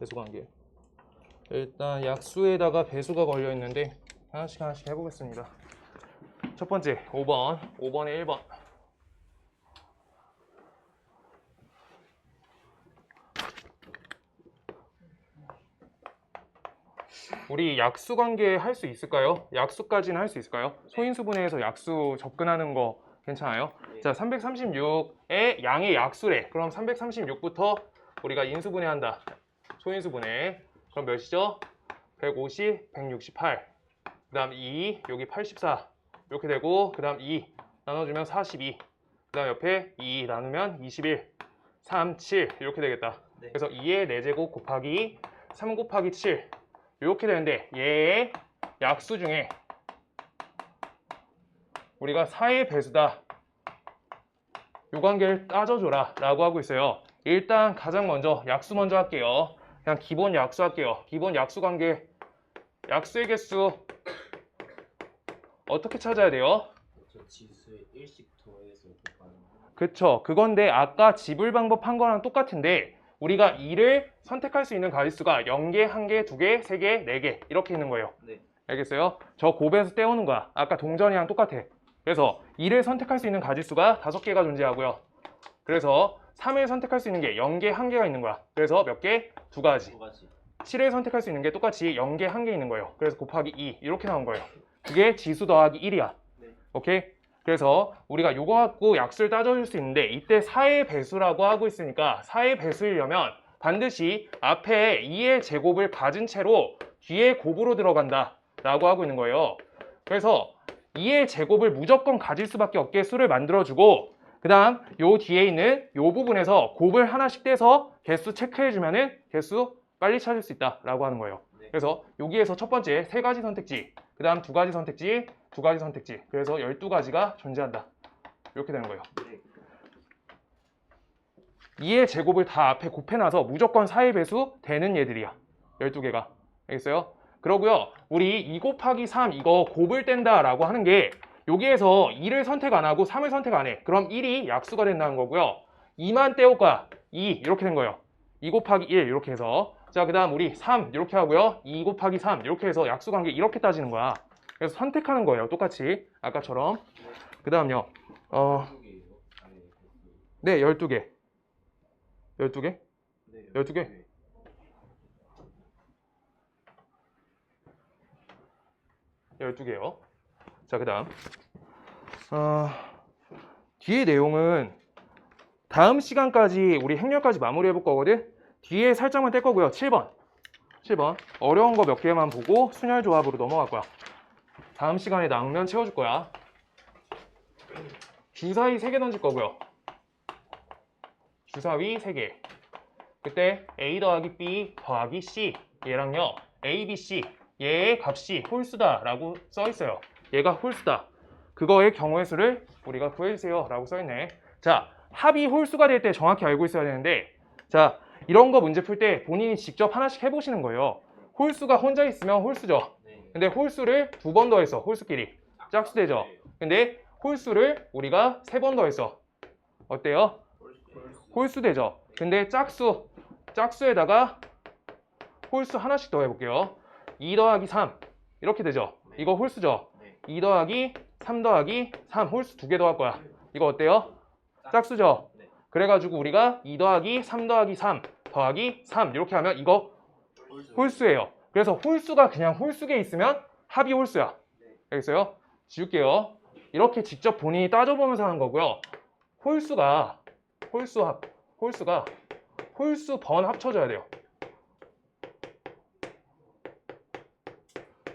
배수 관계. 일단 약수에다가 배수가 걸려 있는데 하나씩 해보겠습니다. 첫 번째 5번, 5번에 1번. 우리 약수 관계 할 수 있을까요? 약수까지는 할 수 있을까요? 소인수분해에서 약수 접근하는 거 괜찮아요? 자, 336의 양의 약수래. 그럼 336부터 우리가 인수분해한다. 소인수분해. 그럼 몇이죠? 150, 168. 그 다음 2, 여기 84. 이렇게 되고, 그 다음 2 나눠주면 42. 그 다음 옆에 2 나누면 21. 3, 7 이렇게 되겠다. 그래서 2의 4제곱 곱하기 3 곱하기 7 이렇게 되는데, 얘의 약수 중에 우리가 4의 배수다, 요 관계를 따져줘라 라고 하고 있어요. 일단 가장 먼저 약수 먼저 할게요. 그냥 기본 약수 할게요. 기본 약수 관계, 약수의 개수 어떻게 찾아야 돼요? 지수에 1씩 더해서 곱하는 거. 그쵸, 그건데 아까 지불 방법 한 거랑 똑같은데, 우리가 2를 선택할 수 있는 가지수가 0개, 1개, 2개, 3개, 4개 이렇게 있는 거예요. 네. 알겠어요? 저 곱에서 떼오는 거야. 아까 동전이랑 똑같아. 그래서 2를 선택할 수 있는 가지수가 5개가 존재하고요. 그래서 3을 선택할 수 있는 게 0개, 1개가 있는 거야. 그래서 몇 개? 2가지. 2가지. 7을 선택할 수 있는 게 똑같이 0개, 1개 있는 거예요. 그래서 곱하기 2 이렇게 나온 거예요. 그게 지수 더하기 1이야. 네. 오케이? 그래서 우리가 요거 갖고 약수를 따져줄 수 있는데, 이때 4의 배수라고 하고 있으니까 4의 배수이려면 반드시 앞에 2의 제곱을 가진 채로 뒤에 곱으로 들어간다 라고 하고 있는 거예요. 그래서 2의 제곱을 무조건 가질 수밖에 없게 수를 만들어주고, 그 다음 요 뒤에 있는 요 부분에서 곱을 하나씩 떼서 개수 체크해주면은 개수 빨리 찾을 수 있다 라고 하는 거예요. 네. 그래서 여기에서 첫 번째 3가지 선택지, 그 다음 2가지 선택지, 2가지 선택지, 그래서 12가지가 존재한다 이렇게 되는 거예요. 네. 2의 제곱을 다 앞에 곱해놔서 무조건 4의 배수 되는 얘들이야. 12개가. 알겠어요? 그러고요, 우리 2 곱하기 3 이거 곱을 뗀다 라고 하는 게, 여기에서 2를 선택 안 하고 3을 선택 안 해. 그럼 1이 약수가 된다는 거고요. 2만 떼올 거야. 2 이렇게 된 거예요. 2 곱하기 1 이렇게 해서. 자, 그 다음 우리 3 이렇게 하고요. 2 곱하기 3 이렇게 해서 약수 관계 이렇게 따지는 거야. 그래서 선택하는 거예요. 똑같이 아까처럼. 그 다음요. 2개예요. 네, 12개. 12개? 네. 12개? 12개요. 자, 그 다음 뒤에 내용은 다음 시간까지 우리 행렬까지 마무리해 볼 거거든. 뒤에 살짝만 뗄 거고요. 7번 어려운 거 몇 개만 보고 순열 조합으로 넘어갈 거야. 다음 시간에 낭면 채워줄 거야. 주사위 3개 던질 거고요. 주사위 3개. 그때 A 더하기 B 더하기 C, 얘랑요 A, B, C 얘의 값이 홀수다 라고 써 있어요. 얘가 홀수다. 그거의 경우의 수를 우리가 구해주세요 라고 써 있네. 자, 합이 홀수가 될 때 정확히 알고 있어야 되는데, 자, 이런 거 문제 풀 때 본인이 직접 하나씩 해보시는 거예요. 홀수가 혼자 있으면 홀수죠. 근데 홀수를 2번 더했어. 홀수끼리 짝수 되죠. 근데 홀수를 우리가 3번 더했어. 어때요? 홀수 되죠. 근데 짝수에다가 홀수 하나씩 더 해볼게요. 2 더하기 3 이렇게 되죠. 이거 홀수죠. 2 더하기 3 더하기 3 홀수 2개 더 할 거야. 이거 어때요? 짝수죠. 그래가지고 우리가 2 더하기 3 더하기 3 더하기 3 이렇게 하면 이거 홀수예요. 그래서 홀수가 그냥 홀수계 있으면 합이 홀수야. 알겠어요? 지울게요. 이렇게 직접 본인이 따져보면서 하는 거고요. 홀수가 홀수 번 합쳐져야 돼요.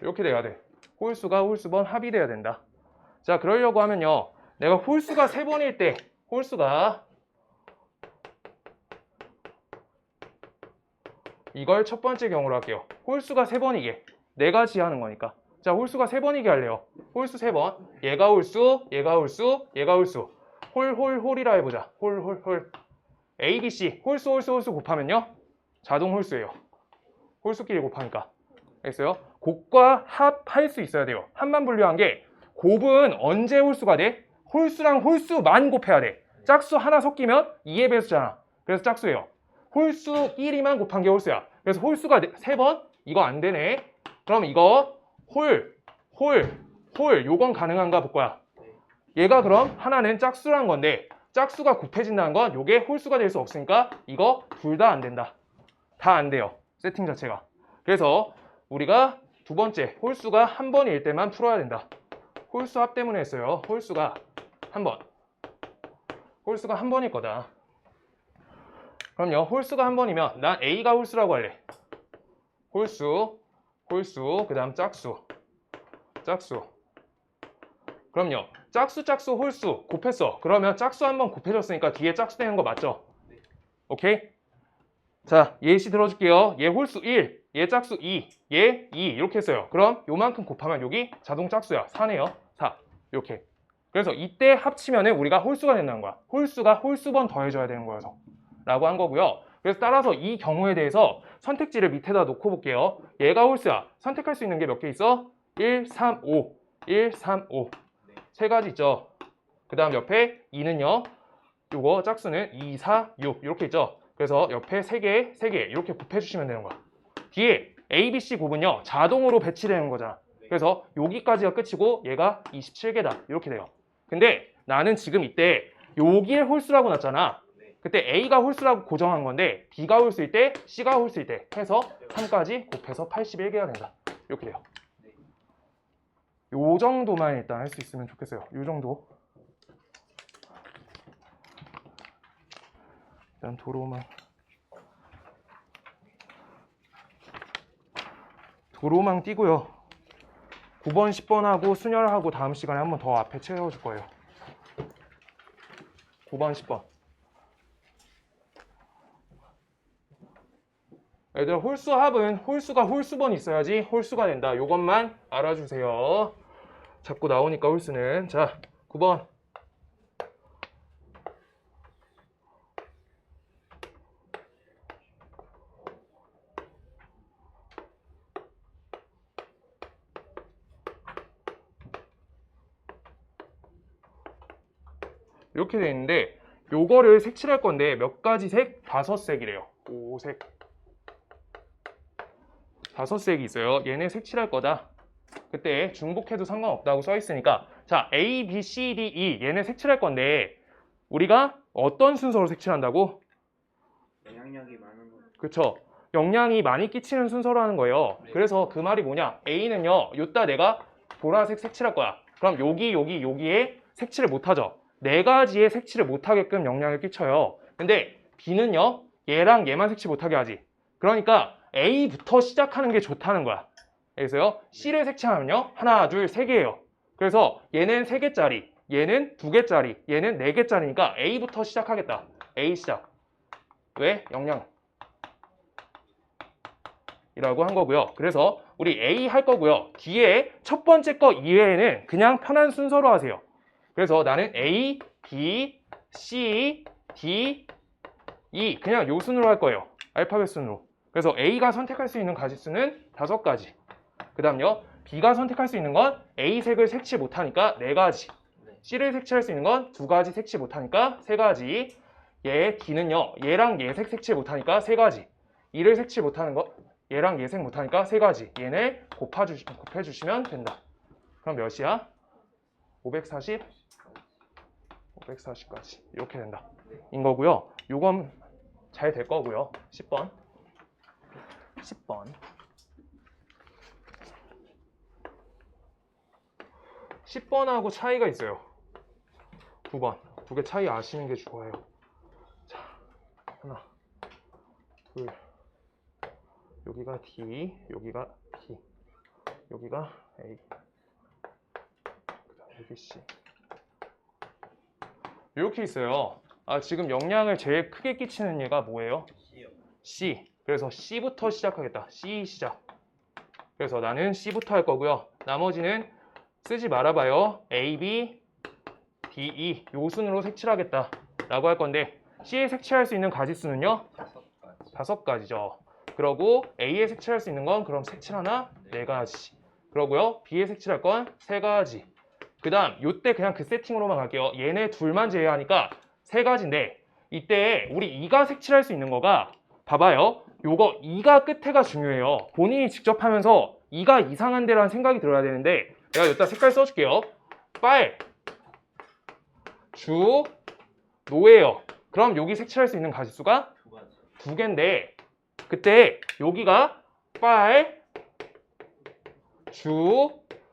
이렇게 돼야 돼. 홀수가 홀수번 합이 돼야 된다. 자, 그러려고 하면요, 내가 홀수가 3번일 때 홀수가 이걸 첫 번째 경우로 할게요. 홀수가 3번이게 4가지 하는 거니까. 자, 홀수가 3번이게 할래요. 홀수 3번. 얘가 홀수, 얘가 홀수, 얘가 홀수. 홀이라 해보자. 홀. A, B, C 홀수 곱하면요 자동 홀수예요. 홀수끼리 곱하니까. 알겠어요? 곱과 합할 수 있어야 돼요. 합만 분류한 게, 곱은 언제 홀수가 돼? 홀수랑 홀수만 곱해야 돼. 짝수 하나 섞이면 2의 배수잖아. 그래서 짝수예요. 홀수끼리만 곱한 게 홀수야. 그래서 홀수가 3번? 이거 안 되네. 그럼 이거 홀 요건 가능한가 볼 거야. 얘가 그럼 하나는 짝수라는 건데 짝수가 곱해진다는 건 요게 홀수가 될 수 없으니까 이거 둘 다 안 된다. 다 안 돼요. 세팅 자체가. 그래서 우리가 두 번째 홀수가 한 번일 때만 풀어야 된다. 홀수 합 때문에 했어요. 홀수가 한 번. 홀수가 한 번일 거다. 그럼요. 홀수가 한 번이면 난 A가 홀수라고 할래. 홀수, 그 다음 짝수. 그럼요. 짝수, 홀수 곱했어. 그러면 짝수 한 번 곱해줬으니까 뒤에 짝수 되는 거 맞죠? 오케이? 자, 예시 들어줄게요. 얘 홀수 1, 얘 짝수 2, 얘 2 이렇게 했어요. 그럼 요만큼 곱하면 여기 자동 짝수야. 4네요. 4. 이렇게. 그래서 이때 합치면은 우리가 홀수가 된다는 거야. 홀수가 홀수번 더해줘야 되는 거여서. 라고 한 거고요. 그래서 따라서 이 경우에 대해서 선택지를 밑에다 놓고 볼게요. 얘가 홀수야. 선택할 수 있는 게 몇 개 있어? 1, 3, 5. 1, 3, 5. 세 가지 있죠. 그 다음 옆에 2는요. 요거 짝수는 2, 4, 6 이렇게 있죠. 그래서 옆에 3개 이렇게 곱해주시면 되는 거야. 뒤에 A, B, C 곱은요. 자동으로 배치되는 거잖아. 그래서 여기까지가 끝이고 얘가 27개다. 이렇게 돼요. 근데 나는 지금 이때 여기에 홀수라고 놨잖아. 그때 A가 홀수라고 고정한 건데 B가 홀수일 때, C가 홀수일 때 해서 3까지 곱해서 81개가 된다. 이렇게 돼요. 요 정도만 일단 할 수 있으면 좋겠어요. 요 정도. 일단 도로망 띄고요. 9번, 10번하고 순열하고 다음 시간에 한 번 더 앞에 채워줄 거예요. 9번, 10번. 얘들아, 홀수 합은 홀수가 홀수번 있어야지 홀수가 된다. 요것만 알아주세요. 자꾸 나오니까 홀수는. 자, 9번. 이렇게 돼 있는데 요거를 색칠할 건데 몇 가지 색? 5색이래요. 5색. 5색이 있어요. 얘네 색칠할 거다. 그때 중복해도 상관없다고 써 있으니까 자, A, B, C, D, E 얘네 색칠할 건데 우리가 어떤 순서로 색칠한다고? 영향력이 많은 거. 그쵸. 영향이 많이 끼치는 순서로 하는 거예요. 그래서 그 말이 뭐냐? A는요, 요따 내가 보라색 색칠할 거야. 그럼 여기에 색칠을 못하죠. 4가지의 색칠을 못하게끔 영향을 끼쳐요. 근데 B는요, 얘랑 얘만 색칠 못하게 하지. 그러니까 A부터 시작하는 게 좋다는 거야. 그래서요, C를 색칠하면요, 하나, 둘, 3개예요. 그래서 얘는 3개짜리, 얘는 2개짜리, 얘는 4개짜리니까 A부터 시작하겠다. A 시작. 왜? 영향. 이라고 한 거고요. 그래서 우리 A 할 거고요. 뒤에 첫 번째 거 이외에는 그냥 편한 순서로 하세요. 그래서 나는 A, B, C, D, E 그냥 요 순으로 할 거예요. 알파벳 순으로. 그래서 A가 선택할 수 있는 가지수는 5가지. 그 다음요. B가 선택할 수 있는 건 A 색을 색칠 못하니까 4가지. C를 색칠할 수 있는 건 2가지 색칠 못하니까 3가지. 얘 D는요. 얘랑 얘 색 색칠 못하니까 3가지. E를 색칠 못하는 거 얘랑 얘 색 못하니까 3가지. 얘네 곱해주시면 된다. 그럼 몇이야? 540? 540까지 이렇게 된다. 인 거고요. 요건 잘 될 거고요. 10번. 10번하고 차이가 있어요. 9번. 2개 차이 아시는 게 좋아요. 자, 하나, 둘. 여기가 D, 여기가 T, 여기가 A, 그다음 여기 C. 이렇게 있어요. 아, 지금 영향을 제일 크게 끼치는 얘가 뭐예요? C요. C. 그래서 C부터 시작하겠다. C 시작. 그래서 나는 C부터 할 거고요. 나머지는 쓰지 말아봐요. A, B, D, E 요 순으로 색칠하겠다 라고 할 건데 C에 색칠할 수 있는 가지수는요? 5가지죠. 그러고 A에 색칠할 수 있는 건 그럼 색칠 하나 4가지. 그러고요. B에 색칠할 건 3가지. 그 다음 요때 그냥 그 세팅으로만 갈게요. 얘네 둘만 제외하니까 3가지인데 이때 우리 E가 색칠할 수 있는 거가 봐봐요. 요거 2가 끝에가 중요해요. 본인이 직접 하면서 2가 이상한데라는 생각이 들어야 되는데 내가 여기다 색깔 써줄게요. 빨, 주, 노예요. 그럼 여기 색칠할 수 있는 가지수가 두 가지. 2개인데 그때 여기가 빨,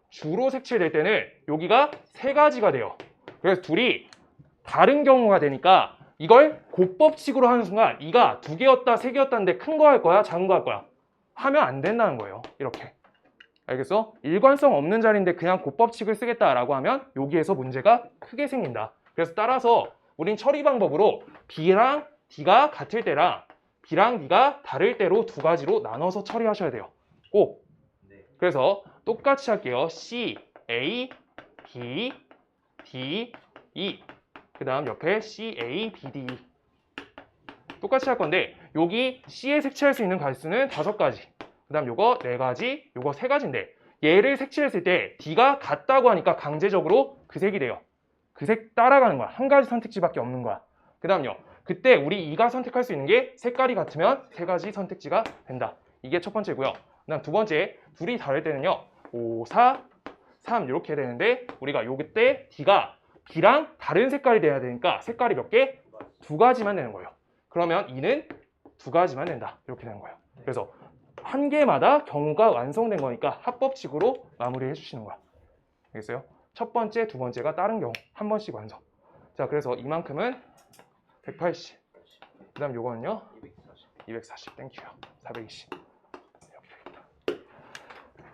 주로 색칠될 때는 여기가 3가지가 돼요. 그래서 둘이 다른 경우가 되니까 이걸 곱법칙으로 하는 순간 2가 2개였다 3개였다는데 큰 거 할 거야 작은 거 할 거야 하면 안 된다는 거예요. 이렇게 알겠어? 일관성 없는 자리인데 그냥 곱법칙을 쓰겠다라고 하면 여기에서 문제가 크게 생긴다. 그래서 따라서 우린 처리 방법으로 B랑 D가 같을 때랑 B랑 D가 다를 때로 2가지로 나눠서 처리하셔야 돼요. 꼭. 네. 그래서 똑같이 할게요. C, A, B, D, E. 그 다음 옆에 C, A, B, D, E. 똑같이 할 건데 여기 C에 색칠할 수 있는 가지수는 5가지. 그 다음 요거 4가지, 요거 3가지인데 얘를 색칠했을 때 D가 같다고 하니까 강제적으로 그 색이 돼요. 그 색 따라가는 거야. 한 가지 선택지밖에 없는 거야. 그 다음요. 그때 우리 2가 선택할 수 있는 게 색깔이 같으면 3가지 선택지가 된다. 이게 첫 번째고요. 그 다음 두 번째, 둘이 다를 때는요. 5, 4, 3 이렇게 되는데 우리가 요때 D가 B랑 다른 색깔이 돼야 되니까 색깔이 몇 개? 2가지만 되는 거예요. 그러면 2는 2가지만 된다. 이렇게 되는 거예요. 그래서 한 개마다 경우가 완성된 거니까 합법칙으로 마무리해 주시는 거야. 알겠어요? 첫 번째, 두 번째가 다른 경우 한 번씩 완성. 자, 그래서 이만큼은 180. 그 다음 요거는요? 240. 땡큐요. 420. 이렇게 되겠다.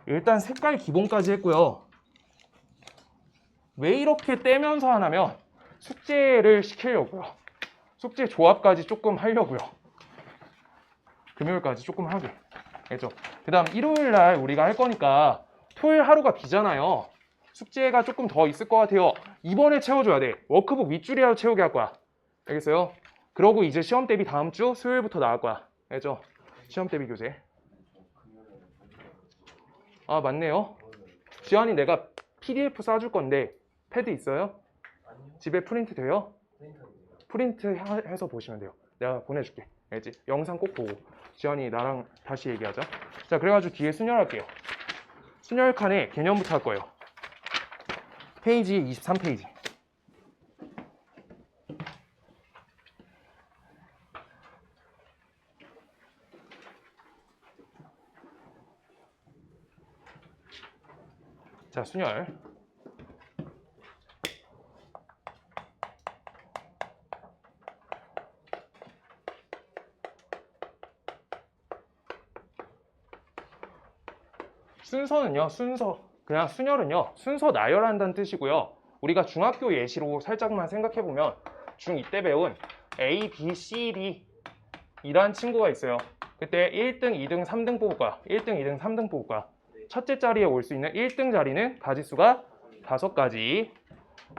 일단 색깔 기본까지 했고요. 왜 이렇게 떼면서 하냐면 숙제를 시키려고요. 숙제 조합까지 조금 하려고요. 금요일까지 조금 하게. 알겠죠? 그 다음 일요일 날 우리가 할 거니까 토요일 하루가 비잖아요. 숙제가 조금 더 있을 것 같아요. 이번에 채워줘야 돼. 워크북 윗줄이라도 채우게 할 거야. 알겠어요? 그러고 이제 시험 대비 다음 주 수요일부터 나갈 거야. 알겠죠? 시험 대비 교재. 아, 맞네요. 지환이 내가 PDF 쏴줄 건데 패드 있어요? 집에 프린트 돼요? 프린트 해서 보시면 돼요. 내가 보내줄게. 알지? 영상 꼭 보고. 지환이 나랑 다시 얘기하자. 자, 그래가지고 뒤에 순열할게요. 순열 칸에 개념부터 할 거예요. 페이지 23페이지. 자, 순열. 순서는요, 그냥 순열은요, 순서 나열한다는 뜻이고요. 우리가 중학교 예시로 살짝만 생각해보면 중2 때 배운 A, B, C, D 이란 친구가 있어요. 그때 1등, 2등, 3등 뽑을 거야. 1등, 2등, 3등 뽑을 거야. 첫째 자리에 올 수 있는 1등 자리는 가지수가 5가지.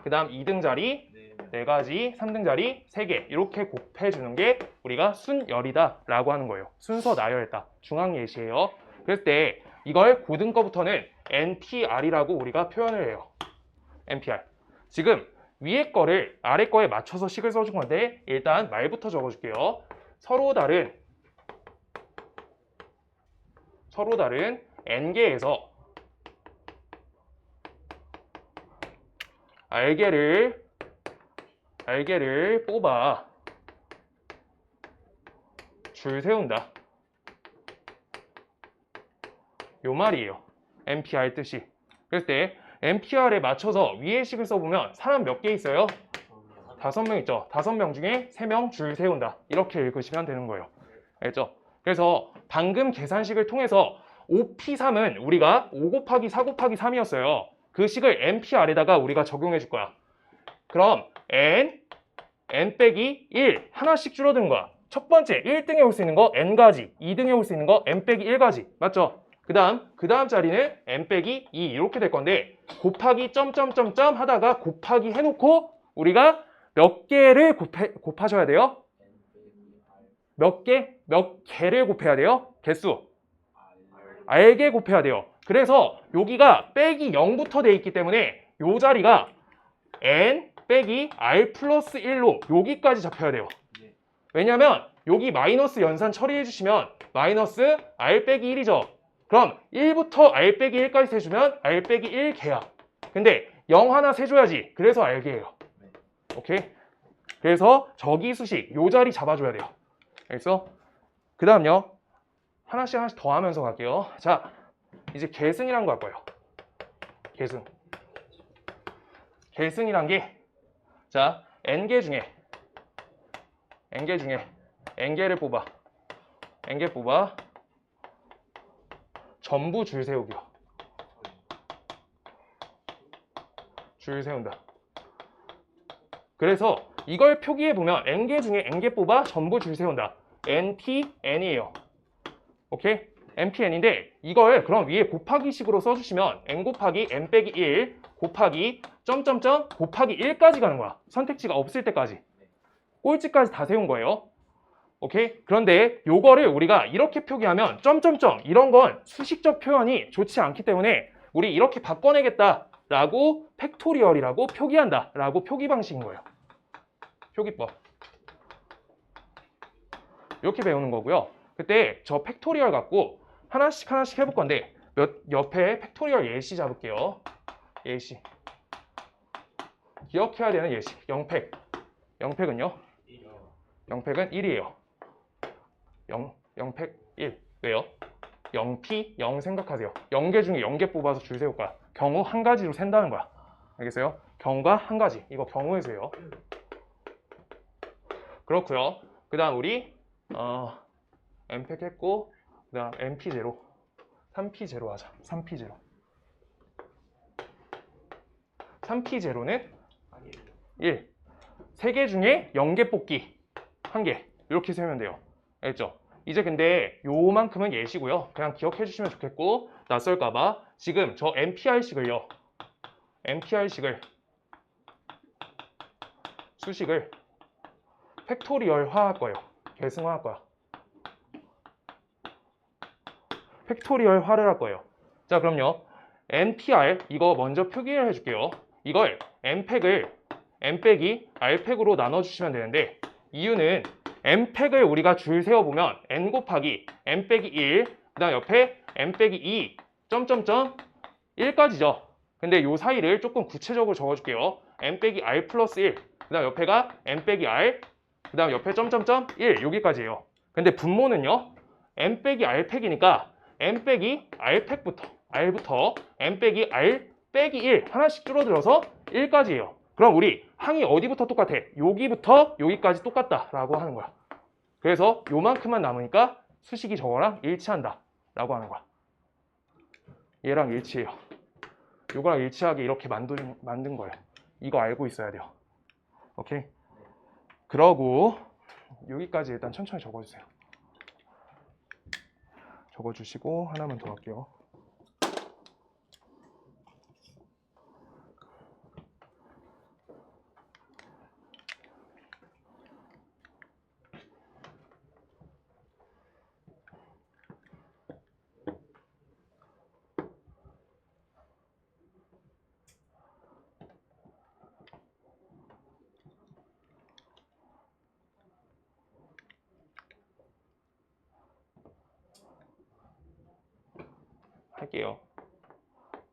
그 다음 2등 자리 4가지, 3등 자리 3개. 이렇게 곱해주는 게 우리가 순열이다 라고 하는 거예요. 순서 나열했다. 중앙 예시예요. 그럴 때 이걸 고등 거부터는 NPR이라고 우리가 표현을 해요. NPR. 지금 위에 거를 아래 거에 맞춰서 식을 써준 건데 일단 말부터 적어줄게요. 서로 다른 N개에서 알개를 뽑아 줄 세운다. 요 말이에요. NPR 뜻이. 그럴 때 NPR에 맞춰서 위에 식을 써보면 사람 몇 개 있어요? 5명 있죠. 5명 중에 3명 줄 세운다. 이렇게 읽으시면 되는 거예요. 알겠죠? 그래서 방금 계산식을 통해서 5P3은 우리가 5 곱하기 4 곱하기 3이었어요. 그 식을 NPR에다가 우리가 적용해 줄 거야. 그럼 N 빼기 1 하나씩 줄어드는 거야. 첫 번째 1등에 올 수 있는 거 N가지, 2등에 올 수 있는 거 N 빼기 1가지. 맞죠? 그 다음 자리는 N 빼기 2 이렇게 될 건데 곱하기 점점점점 하다가 곱하기 해놓고 우리가 몇 개를 곱하셔야 돼요? 몇 개를 곱해야 돼요? 개수. R개 곱해야 돼요. 그래서 여기가 빼기 0부터 돼 있기 때문에 요 자리가 N 빼기 R 플러스 1로 여기까지 잡혀야 돼요. 왜냐면 여기 마이너스 연산 처리해 주시면 마이너스 r 빼기 1이죠. 그럼 1부터 r 빼기 1까지 세주면 r 빼기 1 개야. 근데 0 하나 세줘야지. 그래서 r 개예요. 오케이? 그래서 저기 수식 요 자리 잡아줘야 돼요. 그래서 그 다음요. 하나씩 하나씩 더 하면서 갈게요. 자, 이제 계승이란 거 할 거예요. 계승. 계승이란 게, 자, n개 중에 n개를 뽑아. n개 뽑아. 전부 줄 세우기요. 줄 세운다. 그래서 이걸 표기해 보면 n개 중에 n개 뽑아 전부 줄 세운다. npn이에요. 오케이? npn인데 이걸 그럼 위에 곱하기식으로 써주시면 n 곱하기 n 빼기 1 곱하기 점점점 곱하기 1까지 가는 거야. 선택지가 없을 때까지. 꼴찌까지 다 세운 거예요. 오케이? 그런데 요거를 우리가 이렇게 표기하면 점점점 이런 건 수식적 표현이 좋지 않기 때문에 우리 이렇게 바꿔내겠다라고 팩토리얼이라고 표기한다라고 표기 방식인 거예요. 표기법. 이렇게 배우는 거고요. 그때 저 팩토리얼 갖고 하나씩 해볼 건데 옆에 팩토리얼 예시 잡을게요. 예시. 기억해야 되는 예시. 영팩. 영팩은요? 영팩은 1이에요. 영팩 1. 왜요? 0p 0 생각하세요. 0개 중에 0개 뽑아서 줄 세울 거야. 경우 한 가지로 센다는 거야. 알겠어요? 경우가 한 가지. 이거 경우의 수예요. 그렇고요. 그 다음 우리 n팩 했고 그 다음 np0 3p0 하자. 3p0 3p0는 1 3개 중에 0개 뽑기 1개 이렇게 세우면 돼요. 알겠죠? 이제 근데 요만큼은 예시고요. 그냥 기억해 주시면 좋겠고 낯설까봐 지금 저 npr식을요. npr식을 수식을 팩토리얼화 할 거예요. 계승화 할 거야. 팩토리얼화를 할 거예요. 자, 그럼요. npr 이거 먼저 표기를 해줄게요. 이걸 n팩을 n 빼기 r팩으로 나눠주시면 되는데 이유는 n팩을 우리가 줄 세워보면 n 곱하기 n 빼기 1, 그 다음 옆에 n 빼기 2, 점점점 1까지죠. 근데 요 사이를 조금 구체적으로 적어줄게요. n 빼기 r 플러스 1, 그 다음 옆에가 n 빼기 r, 그 다음 옆에 점점점 1, 여기까지예요. 근데 분모는요. n 빼기 r 팩이니까 n 빼기 r 팩부터 r부터 n 빼기 r 빼기 1 하나씩 줄어들어서 1까지예요. 그럼 우리 항이 어디부터 똑같아? 여기부터 여기까지 똑같다라고 하는 거야. 그래서 요만큼만 남으니까 수식이 저거랑 일치한다 라고 하는 거야. 얘랑 일치해요. 요거랑 일치하게 이렇게 만든 거예요. 이거 알고 있어야 돼요. 오케이? 그러고 여기까지 일단 천천히 적어주세요. 적어주시고 하나만 더 할게요. 할게요.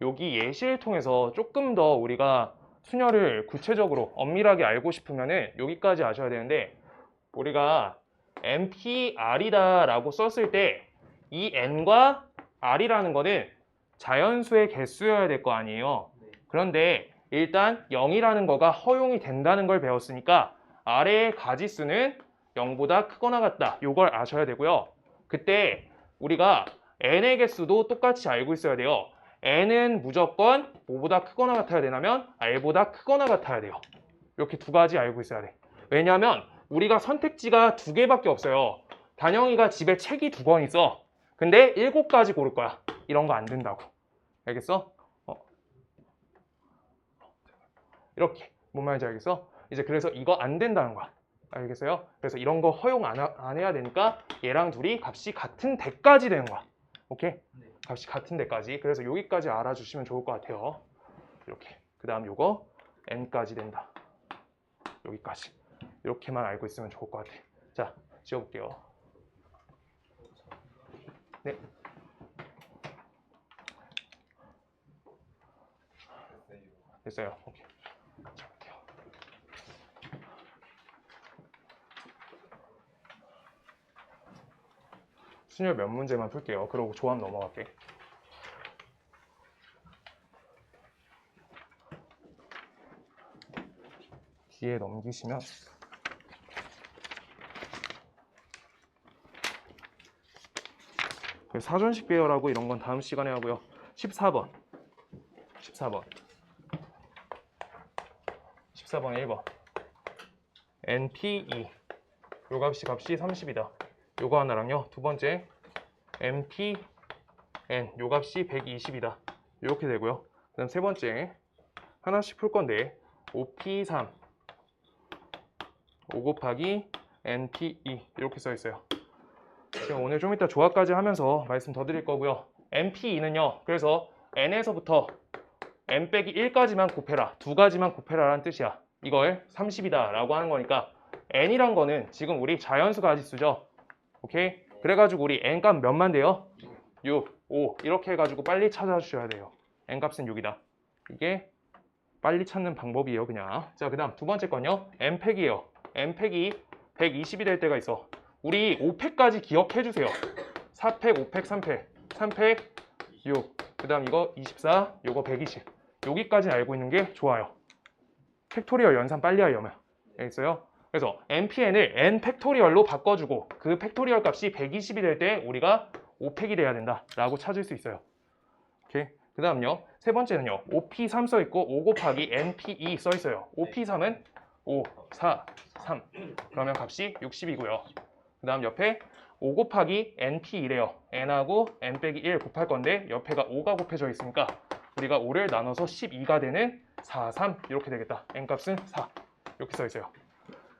여기 예시를 통해서 조금 더 우리가 순열을 구체적으로 엄밀하게 알고 싶으면은 여기까지 아셔야 되는데 우리가 npr이다 라고 썼을 때 이 n과 r이라는 거는 자연수의 개수여야 될 거 아니에요. 그런데 일단 0이라는 거가 허용이 된다는 걸 배웠으니까 r의 가지수는 0보다 크거나 같다. 이걸 아셔야 되고요. 그때 우리가 n의 개수도 똑같이 알고 있어야 돼요. n은 무조건 뭐보다 크거나 같아야 되냐면 r보다 크거나 같아야 돼요. 이렇게 두 가지 알고 있어야 돼. 왜냐하면 우리가 선택지가 두 개밖에 없어요. 단영이가 집에 책이 2권 있어. 근데 7가지 고를 거야. 이런 거 안 된다고. 알겠어? 이렇게. 뭔 말인지 알겠어? 이제 그래서 이거 안 된다는 거야. 알겠어요? 그래서 이런 거 허용 안 해야 되니까 얘랑 둘이 값이 같은 데까지 되는 거야. 오케이? 값이 같은 데까지. 그래서 여기까지 알아주시면 좋을 것 같아요. 이렇게. 그 다음 요거 n까지 된다. 여기까지. 이렇게만 알고 있으면 좋을 것 같아. 자, 지워볼게요. 네. 됐어요. 오케이. 자, 갈게요. 순열 몇 문제만 풀게요. 그러고 조합 넘어갈게. 뒤에 넘기시면 사전식 배열하고 이런 건 다음 시간에 하고요. 14번 14번 1번 NP2 요 값이 30이다. 요거 하나랑요. 두 번째 NPN 요 값이 120이다. 이렇게 되고요. 그다음 세 번째 하나씩 풀 건데 OP3 5 곱하기 NP2 이렇게 써 있어요. 지금 오늘 좀 이따 조합까지 하면서 말씀 더 드릴 거고요. NP2는요. 그래서 N에서부터 N 빼기 1까지만 곱해라. 두 가지만 곱해라 라는 뜻이야. 이걸 30이다 라고 하는 거니까 N이란 거는 지금 우리 자연수 가지수죠. 오케이? 그래가지고 우리 N 값 몇만 돼요? 6, 5 이렇게 해가지고 빨리 찾아주셔야 돼요. N 값은 6이다. 이게 빨리 찾는 방법이에요 그냥. 자, 그 다음 두 번째 건요. N팩이에요. N팩이 120이 될 때가 있어. 우리 5팩까지 기억해 주세요. 4팩, 5팩, 3팩 3팩 6 그 다음 이거 24 요거 120 여기까지 알고 있는 게 좋아요. 팩토리얼 연산 빨리 하려면 알겠어요? 그래서 NPN을 N 팩토리얼로 바꿔주고 그 팩토리얼 값이 120이 될 때 우리가 5팩이 돼야 된다 라고 찾을 수 있어요. 오케이. 그 다음요 세 번째는요 OP3 써 있고 5 곱하기 NP2 써 있어요. OP3은 5, 4, 3 그러면 값이 60이고요. 그 다음 옆에 5 곱하기 NP2래요. N하고 N 빼기 1 곱할 건데 옆에가 5가 곱해져 있으니까 우리가 5를 나눠서 12가 되는 4, 3 이렇게 되겠다. N 값은 4 이렇게 써 있어요.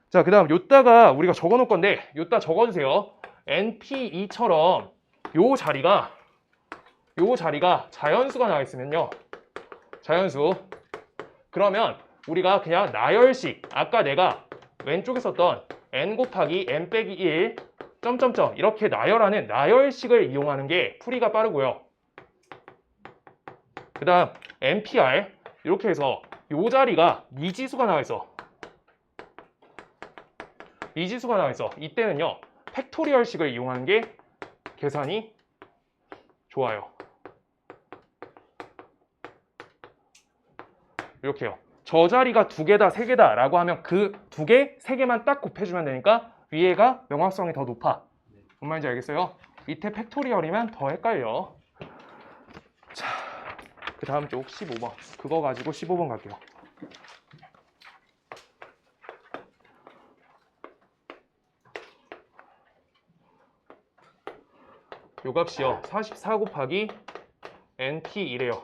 자, 그 다음 요따가 우리가 적어 놓을 건데 요따 적어주세요. NP2처럼 요 자리가 자연수가 나와 있으면요. 자연수 그러면 우리가 그냥 나열식 아까 내가 왼쪽에 썼던 N 곱하기 N 빼기 1 점점점 이렇게 나열하는 나열식을 이용하는 게 풀이가 빠르고요. 그 다음 NPR 이렇게 해서 요 자리가 미지수가 나와 있어. 미지수가 나와 있어. 이때는요 팩토리얼식을 이용하는 게 계산이 좋아요. 이렇게요. 저 자리가 두 개다, 세 개다 라고 하면 그 두 개, 세 개만 딱 곱해주면 되니까 위에가 명확성이 더 높아. 뭔 말인지 알겠어요? 밑에 팩토리얼이면 더 헷갈려. 자, 그 다음 쪽 15번. 그거 가지고 15번 갈게요. 요 값이요. 44 곱하기 NP2래요.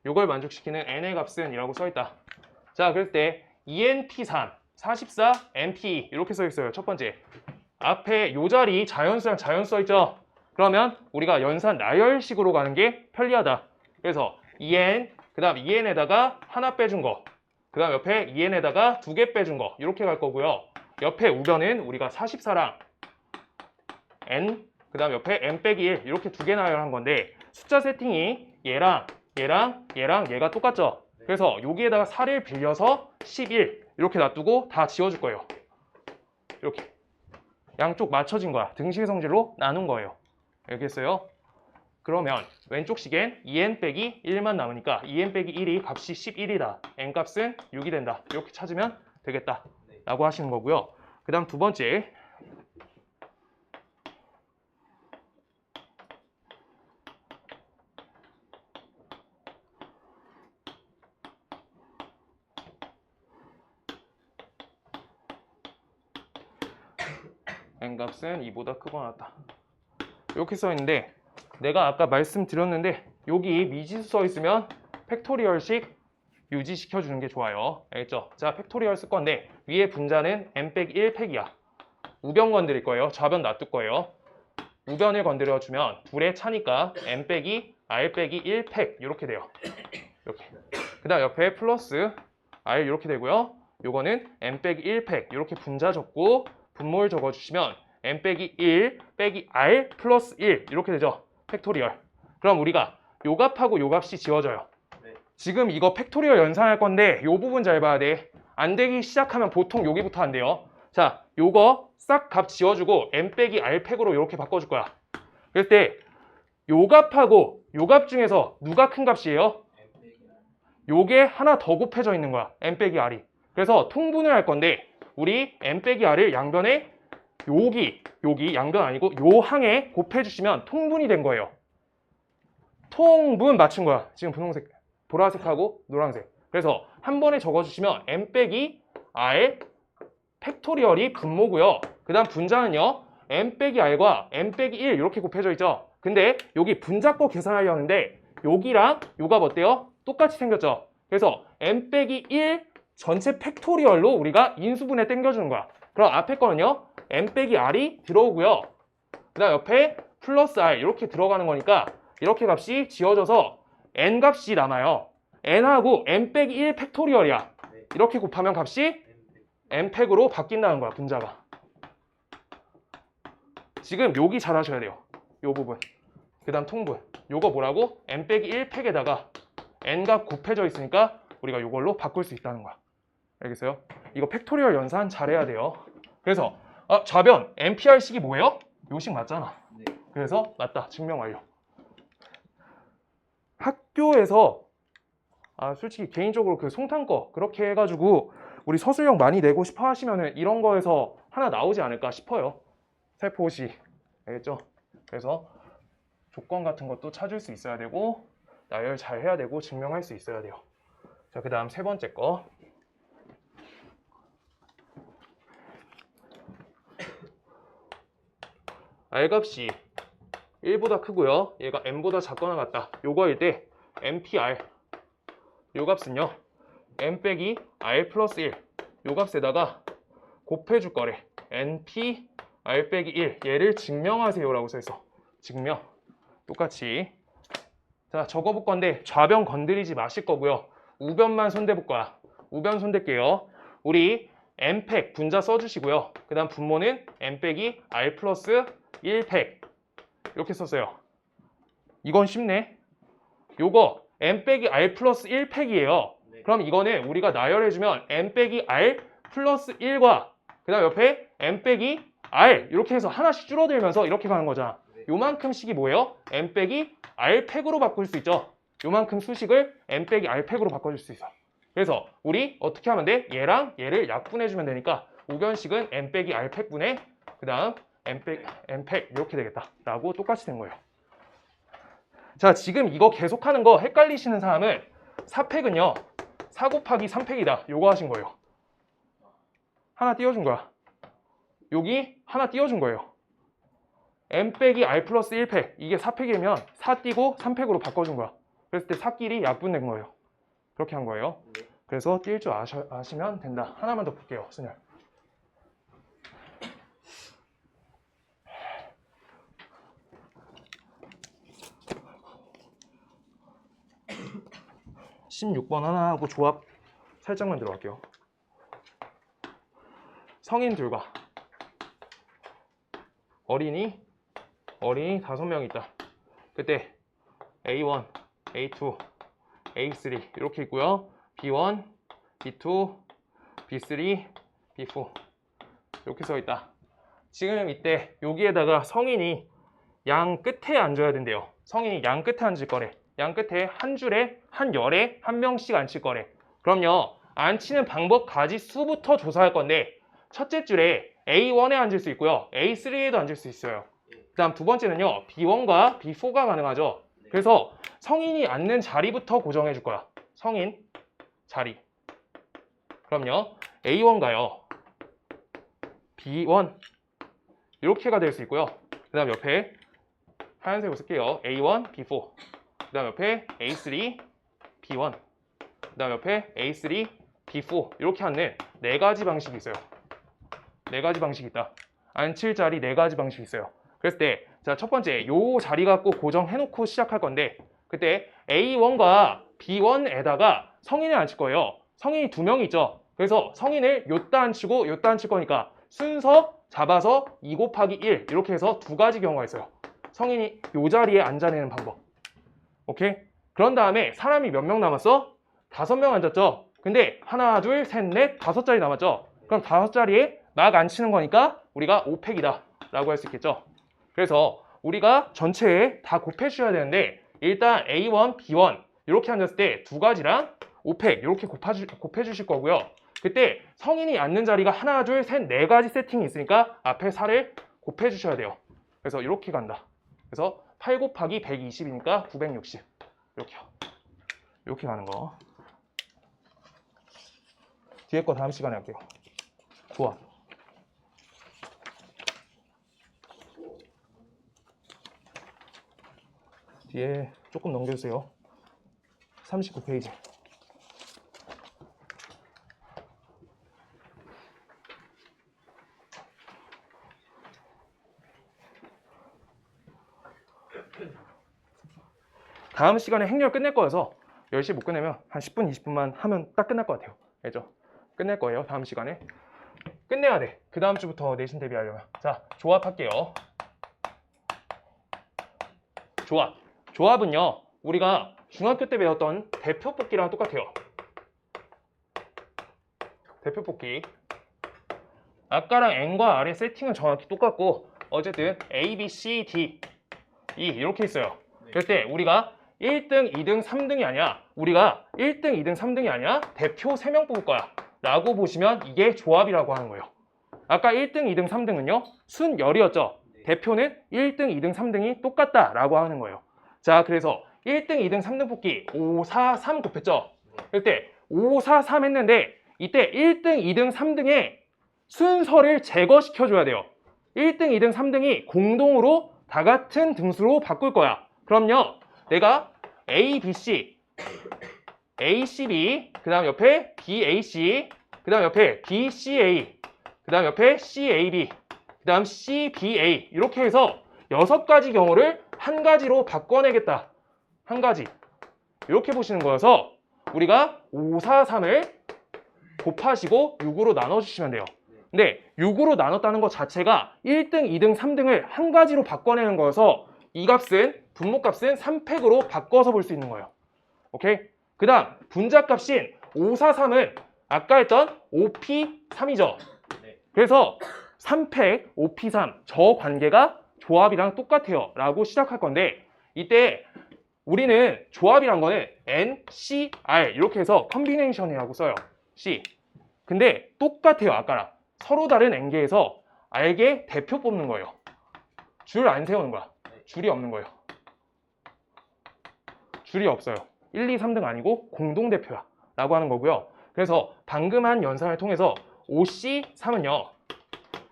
요걸 만족시키는 N의 값은 이라고 써있다. 자, 그럴 때 ENP3, 44, NP 이렇게 써있어요. 첫 번째. 앞에 요 자리 자연수랑 자연수 써있죠? 그러면 우리가 연산 나열식으로 가는 게 편리하다. 그래서 EN, 그 다음 EN에다가 하나 빼준 거. 그 다음 옆에 EN에다가 두 개 빼준 거. 이렇게 갈 거고요. 옆에 우변은 우리가 44랑 N, 그 다음 옆에 N 빼기 1 이렇게 두 개 나열한 건데 숫자 세팅이 얘랑 얘가 똑같죠? 그래서 여기에다가 4를 빌려서 11 이렇게 놔두고 다 지워줄 거예요. 이렇게 양쪽 맞춰진 거야. 등식의 성질로 나눈 거예요. 알겠어요? 그러면 왼쪽 식엔 2n 빼기 1만 남으니까 2n 빼기 1이 값이 11이다. n 값은 6이 된다. 이렇게 찾으면 되겠다 라고 하시는 거고요. 그 다음 두 번째 n값은 2보다 크거나 같다. 이렇게 써 있는데 내가 아까 말씀드렸는데 여기 미지수 써 있으면 팩토리얼식 유지시켜 주는 게 좋아요. 알겠죠? 자, 팩토리얼 쓸 건데 위에 분자는 n 빼기 1 팩이야. 우변 건드릴 거예요. 좌변 놔둘 거예요. 우변을 건드려 주면 둘의 차니까 n 빼기 r 빼기 1 팩 이렇게 돼요. 이렇게. 그다음 옆에 플러스 r 이렇게 되고요. 요거는 n 빼기 1 팩 이렇게 분자 적고 분모를 적어주시면 n 빼기 1 빼기 r 플러스 1 이렇게 되죠. 팩토리얼. 그럼 우리가 요 값하고 요 값이 지워져요. 네. 지금 이거 팩토리얼 연산할 건데 요 부분 잘 봐야 돼. 안 되기 시작하면 보통 여기부터 안 돼요. 자, 요거 싹 값 지워주고 n 빼기 r 팩으로 이렇게 바꿔줄 거야. 그럴 때 요 값하고 요 값 중에서 누가 큰 값이에요? n 빼기 r. 요게 하나 더 곱해져 있는 거야. n 빼기 r이. 그래서 통분을 할 건데 우리 n 빼기 r을 양변에 여기 양변 아니고 요 항에 곱해주시면 통분이 된 거예요. 통분 맞춘 거야. 지금 분홍색, 보라색하고 노란색. 그래서 한 번에 적어주시면 n 빼기 r 팩토리얼이 분모고요. 그 다음 분자는요. n 빼기 r과 n 빼기 1 이렇게 곱해져 있죠. 근데 여기 분자 거 계산하려는데 여기랑 요가 어때요? 똑같이 생겼죠. 그래서 n 빼기 1 전체 팩토리얼로 우리가 인수분해 땡겨주는 거야. 그럼 앞에 거는요. n 빼기 r이 들어오고요. 그 다음 옆에 플러스 r 이렇게 들어가는 거니까 이렇게 값이 지워져서 n 값이 남아요. n하고 n 빼기 1 팩토리얼이야. 네. 이렇게 곱하면 값이 n 빼기 n 팩으로 바뀐다는 거야. 분자가. 지금 여기 잘 하셔야 돼요. 요 부분. 그 다음 통분. 요거 뭐라고? n 빼기 1 팩에다가 n 값 곱해져 있으니까 우리가 요걸로 바꿀 수 있다는 거야. 알겠어요? 이거 팩토리얼 연산 잘해야 돼요. 그래서 좌변 NPR식이 뭐예요? 요식 맞잖아. 네. 그래서 맞다. 증명 완료. 학교에서 솔직히 개인적으로 그 송탄 거 그렇게 해가지고 우리 서술형 많이 내고 싶어 하시면은 이런 거에서 하나 나오지 않을까 싶어요. 살포시. 알겠죠? 그래서 조건 같은 것도 찾을 수 있어야 되고 나열 잘 해야 되고 증명할 수 있어야 돼요. 자, 그 다음 세 번째 거. R값이 1보다 크고요. 얘가 n보다 작거나 같다. 요거일 때 NPR 요 값은요. n 빼기 r 플러스 1 요 값에다가 곱해줄 거래. NP r 빼기 1 얘를 증명하세요 라고 써있어. 증명. 똑같이. 자, 적어볼 건데 좌변 건드리지 마실 거고요. 우변만 손대볼 거야. 우변 손댈게요. 우리 n팩 분자 써주시고요. 그 다음 분모는 n 빼기 r 플러스 1팩 이렇게 썼어요. 이건 쉽네. 요거 n 빼기 r 플러스 1팩이에요. 네. 그럼 이거는 우리가 나열해주면 n 빼기 r 플러스 1과 그 다음 옆에 n 빼기 r 이렇게 해서 하나씩 줄어들면서 이렇게 가는 거잖아. 네. 요만큼씩이 뭐예요? n 빼기 r 팩으로 바꿀 수 있죠. 요만큼 수식을 n 빼기 r 팩으로 바꿔줄 수 있어. 그래서 우리 어떻게 하면 돼? 얘랑 얘를 약분해주면 되니까 우변식은 n 빼기 r 팩분의 그 다음 n 팩 이렇게 되겠다 라고 똑같이 된 거예요. 자, 지금 이거 계속하는 거 헷갈리시는 사람은 4팩은요 4 곱하기 3팩이다 요거 하신 거예요. 하나 띄워준 거야. 여기 하나 띄워준 거예요. n 빼기 r 플러스 1팩 이게 4팩이면 4 띄고 3팩으로 바꿔준 거야. 그랬을 때 4끼리 약분된 거예요. 그렇게 한 거예요. 네. 그래서 띄울 줄 아시면 된다. 하나만 더 볼게요. 순열. (16번) 하나 하고 조합 살짝만 들어갈게요. 성인 둘과 어린이 5명 있다. 그때 A1, A2, A3 이렇게 있고요. B1, B2, B3, B4 이렇게 써 있다. 지금 이때 여기에다가 성인이 양 끝에 앉아야 된대요. 성인이 양 끝에 앉을 거래. 양 끝에 한 줄에 한 열에 한 명씩 앉힐 거래. 그럼요. 앉히는 방법 가지수부터 조사할 건데 첫째 줄에 A1에 앉을 수 있고요. A3에도 앉을 수 있어요. 그 다음 두 번째는요. B1과 B4가 가능하죠. 그래서 성인이 앉는 자리부터 고정해 줄 거야. 성인 자리. 그럼요. A1가요. B1 이렇게가 될 수 있고요. 그 다음 옆에 하얀색으로 쓸게요. A1, B4 그 다음 옆에 A3, B1 그 다음 옆에 A3, B4 이렇게 앉는 네 가지 방식이 있어요. 네 가지 방식이 있다. 앉힐 자리 네 가지 방식이 있어요. 그랬을 때 자, 첫 번째 요 자리 갖고 고정해놓고 시작할 건데 그때 A1과 B1에다가 성인을 앉힐 거예요. 성인이 2명 있죠. 그래서 성인을 요따 앉히고 요따 앉힐 거니까 순서 잡아서 2 곱하기 1 이렇게 해서 두 가지 경우가 있어요. 성인이 이 자리에 앉아내는 방법. 오케이? 그런 다음에 사람이 몇 명 남았어? 5명 앉았죠? 근데 하나, 둘, 셋, 넷, 5자리 남았죠? 그럼 5자리에 막 앉히는 거니까 우리가 5팩이다 라고 할 수 있겠죠? 그래서 우리가 전체에 다 곱해주셔야 되는데 일단 A1, B1 이렇게 앉았을 때 두 가지랑 5팩 이렇게 곱해주실 거고요. 그때 성인이 앉는 자리가 하나, 둘, 셋, 네 가지 세팅이 있으니까 앞에 4를 곱해주셔야 돼요. 그래서 이렇게 간다. 그래서 8 곱하기 120이니까 960 이렇게요. 이렇게 가는 거. 뒤에 거 다음 시간에 할게요. 좋아. 뒤에 조금 넘겨주세요. 39페이지. 다음 시간에 행렬 끝낼 거여서 10시 못 끝내면 한 10분, 20분만 하면 딱 끝날 것 같아요. 알죠? 끝낼 거예요. 다음 시간에. 끝내야 돼. 그 다음 주부터 내신 대비하려면. 자, 조합할게요. 조합. 조합은요. 우리가 중학교 때 배웠던 대표 뽑기랑 똑같아요. 대표 뽑기. 아까랑 N과 R의 세팅은 정확히 똑같고 어쨌든 A, B, C, D, E 이렇게 있어요. 그럴 때 우리가 1등, 2등, 3등이 아니야. 우리가 1등, 2등, 3등이 아니야. 대표 3명 뽑을 거야. 라고 보시면 이게 조합이라고 하는 거예요. 아까 1등, 2등, 3등은요. 순열이었죠. 대표는 1등, 2등, 3등이 똑같다 라고 하는 거예요. 자, 그래서 1등, 2등, 3등 뽑기 5, 4, 3 곱했죠. 그럴 때 5, 4, 3 했는데 이때 1등, 2등, 3등의 순서를 제거시켜줘야 돼요. 1등, 2등, 3등이 공동으로 다 같은 등수로 바꿀 거야. 그럼요. 내가 A, B, C, A, C, B, 그 다음 옆에 B, A, C, 그 다음 옆에 B, C, A, 그 다음 옆에 C, A, B, 그 다음 C, B, A 이렇게 해서 6가지 경우를 한 가지로 바꿔내겠다. 한 가지. 이렇게 보시는 거여서 우리가 5, 4, 3을 곱하시고 6으로 나눠주시면 돼요. 근데 6으로 나눴다는 것 자체가 1등, 2등, 3등을 한 가지로 바꿔내는 거여서 이 값은 분모값은 3팩으로 바꿔서 볼 수 있는 거예요. 오케이? 그 다음 분자값인 5, 4, 3은 아까 했던 5P3이죠. 그래서 3팩 5P3 저 관계가 조합이랑 똑같아요 라고 시작할 건데 이때 우리는 조합이란 거는 N, C, R 이렇게 해서 컨비네이션이라고 써요. C. 근데 똑같아요 아까랑. 서로 다른 N개에서 R개 대표 뽑는 거예요. 줄 안 세우는 거야. 줄이 없는 거예요. 줄이 없어요. 1, 2, 3등 아니고 공동대표야 라고 하는 거고요. 그래서 방금 한 연산을 통해서 OC3은요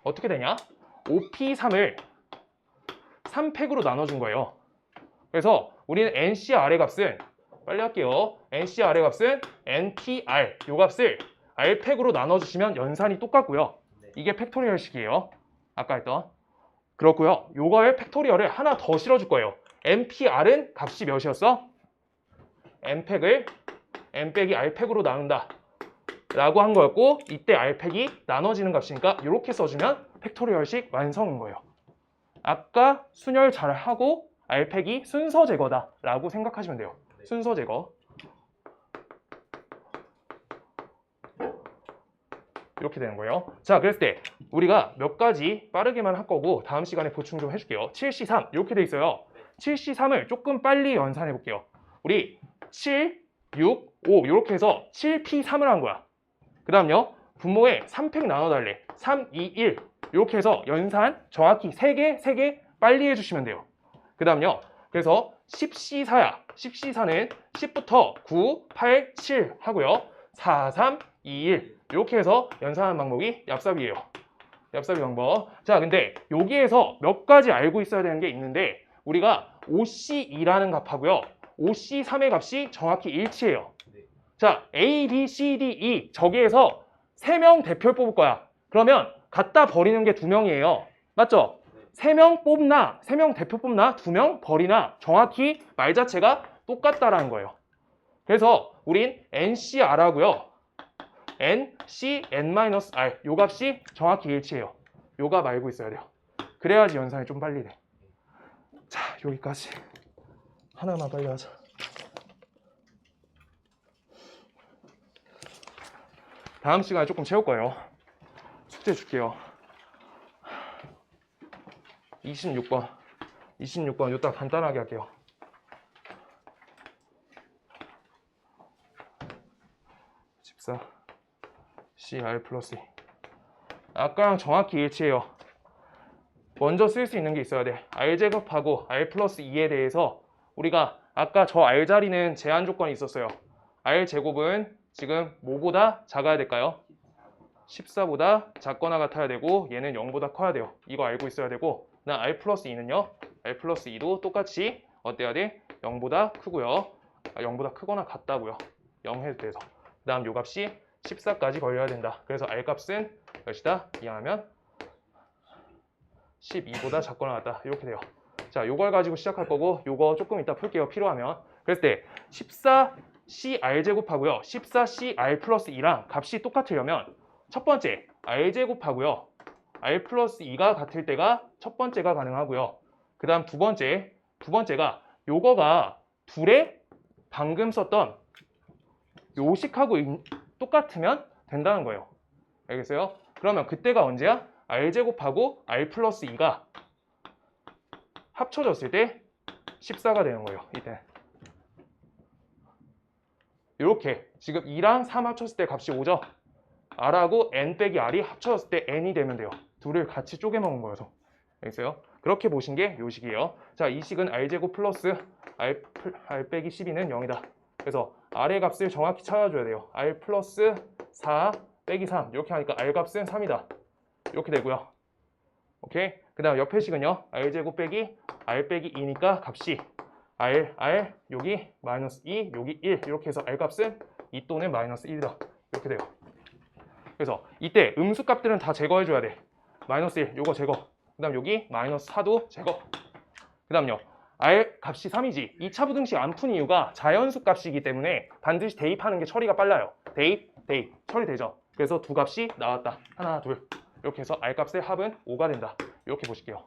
어떻게 되냐? OP3을 3팩으로 나눠준 거예요. 그래서 우리는 NCR의 값은 빨리 할게요. NCR의 값은 NPR 요 값을 R팩으로 나눠주시면 연산이 똑같고요. 이게 팩토리얼식이에요. 아까 했던. 그렇고요. 요거의 팩토리얼을 하나 더 실어줄 거예요. NPR은 값이 몇이었어? N팩을 N 빼기 R팩으로 나눈다 라고 한 거였고 이때 R팩이 나눠지는 값이니까 이렇게 써주면 팩토리얼식 완성인 거예요. 아까 순열 잘 하고 R팩이 순서 제거다 라고 생각하시면 돼요. 순서 제거. 이렇게 되는 거예요. 자, 그랬을 때 우리가 몇 가지 빠르게만 할 거고 다음 시간에 보충 좀 해줄게요. 7C3 이렇게 돼 있어요. 7C3을 조금 빨리 연산해 볼게요. 우리 7, 6, 5 이렇게 해서 7P3을 한 거야. 그 다음요. 분모에 3팩 나눠달래. 3, 2, 1 이렇게 해서 연산 정확히 3개 빨리 해주시면 돼요. 그 다음요. 그래서 10C4야. 10C4는 10부터 9, 8, 7 하고요. 4, 3, 2, 1 이렇게 해서 연산하는 방법이 얍삽이에요. 얍삽이 방법. 자, 근데 여기에서 몇 가지 알고 있어야 되는 게 있는데 우리가 OC2라는 값하고요. OC3의 값이 정확히 일치해요. 자, A, B, C, D, E 저기에서 3명 대표를 뽑을 거야. 그러면 갖다 버리는 게 2명이에요. 맞죠? 3명 뽑나, 3명 대표 뽑나, 2명 버리나 정확히 말 자체가 똑같다라는 거예요. 그래서 우린 NCR 하고요. N, C, N-R 요 값이 정확히 일치해요. 요가 말고 있어야 돼요. 그래야지 연산이 좀 빨리 돼. 자, 여기까지. 하나만 빨리 하자. 다음 시간에 조금 채울 거예요. 숙제 줄게요. 26번. 26번 이따 간단하게 할게요. 집사 CR 플러스 2. 아까랑 정확히 일치해요. 먼저 쓸 수 있는 게 있어야 돼. R제곱하고 R 플러스 2에 대해서 우리가 아까 저 R 자리는 제한 조건이 있었어요. R제곱은 지금 뭐보다 작아야 될까요? 14보다 작거나 같아야 되고 얘는 0보다 커야 돼요. 이거 알고 있어야 되고 나 R 플러스 2는요. R 플러스 2도 똑같이 어때야 돼? 0보다 크고요. 0보다 크거나 같다고요. 0 해도 돼서. 그 다음 요 값이 14까지 걸려야 된다. 그래서 R 값은 몇이다? 이항하면 12보다 작거나 같다. 이렇게 돼요. 자, 요걸 가지고 시작할 거고 요거 조금 이따 풀게요. 필요하면. 그랬을 때 14CR 제곱하고요. 14CR 플러스 2랑 값이 똑같으려면 첫 번째 R제곱하고요. R 플러스 2가 같을 때가 첫 번째가 가능하고요. 그 다음 두 번째가 요거가 둘의 방금 썼던 요식하고 똑같으면 된다는 거예요. 알겠어요? 그러면 그때가 언제야? R제곱하고 R 플러스 2가 합쳐졌을 때 14가 되는 거예요. 이때 이렇게 지금 2랑 3 합쳤을 때 값이 5죠? R하고 N 빼기 R이 합쳐졌을 때 N이 되면 돼요. 둘을 같이 쪼개 먹은 거여서. 알겠어요? 그렇게 보신 게 요 식이에요. 자, 이 식은 R제곱 플러스 R 빼기 12는 0이다. 그래서 R의 값을 정확히 찾아줘야 돼요. R 플러스 4 빼기 3 이렇게 하니까 R 값은 3이다. 이렇게 되고요. 오케이? 그 다음 옆에 식은요. R제곱 빼기 R 빼기 2니까 값이 R 여기 마이너스 2 여기 1 이렇게 해서 R 값은 2 또는 마이너스 1이다. 이렇게 돼요. 그래서 이때 음수값들은 다 제거해줘야 돼. 마이너스 1 요거 제거. 그 다음 여기 마이너스 4도 제거. 그 다음요. R 값이 3이지. 2차 부등식 안 푼 이유가 자연수 값이기 때문에 반드시 대입하는 게 처리가 빨라요. 대입 처리되죠. 그래서 두 값이 나왔다. 하나 둘 이렇게 해서 R 값의 합은 5가 된다. 이렇게 보실게요.